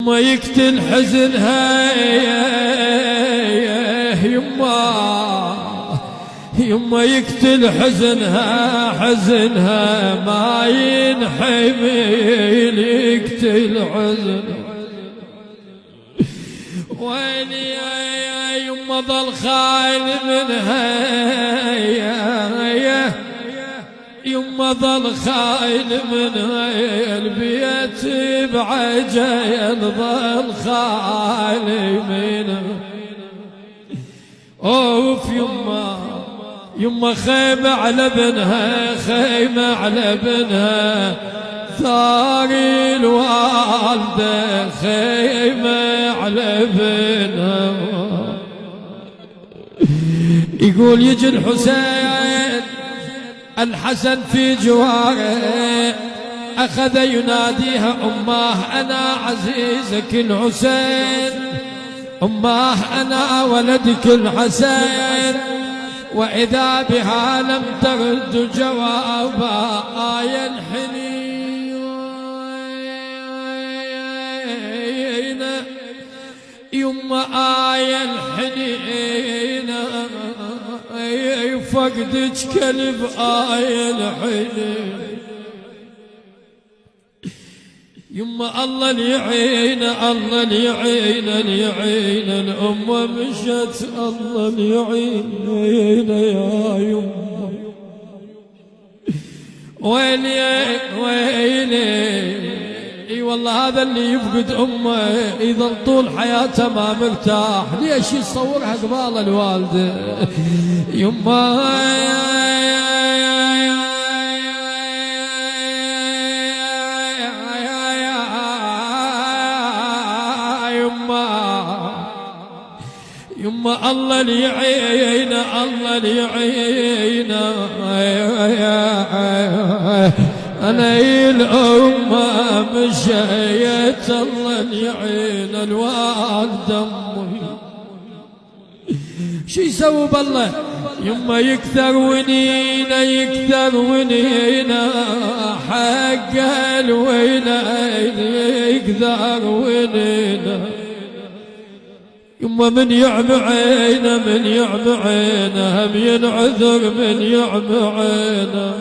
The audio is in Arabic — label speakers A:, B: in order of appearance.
A: ما يقتل حزنها يما يقتل حزنها ما ينحمل يقتل حزنها. ويلي يا يما ظل خايل منها يما ظل خايل منها البيت بعجل ظل خايل منها. اوف يما خيمة على بنها خيمة على بنها ثاري الوالدة خيمة على بنها. يقول يجي الحسن في جواره أخذ يناديها أماه أنا عزيزك الحسين أماه أنا ولدك الحسين. وإذا بها لم ترد جوابا آية الحنين يما آية الحنين فقدك كلب آية الحنين. يما الله ليعين الله ليعين ليعين الأمة مشت الله ليعين يا يما. ويلي اي والله هذا اللي يفقد امه يظل طول حياته ما مرتاح. ليش يصورها قبال الوالده يما يما الله ليعين الله ليعين أنا الأمة مشيت الله ليعين الوالد أمي. شو يسوي بالله يما يكثر ونينا يكثر ونينا حق الويلة يكثر ونينا. يما من يعم عينه من يعم عينه هم ينعذر من يعم عينه.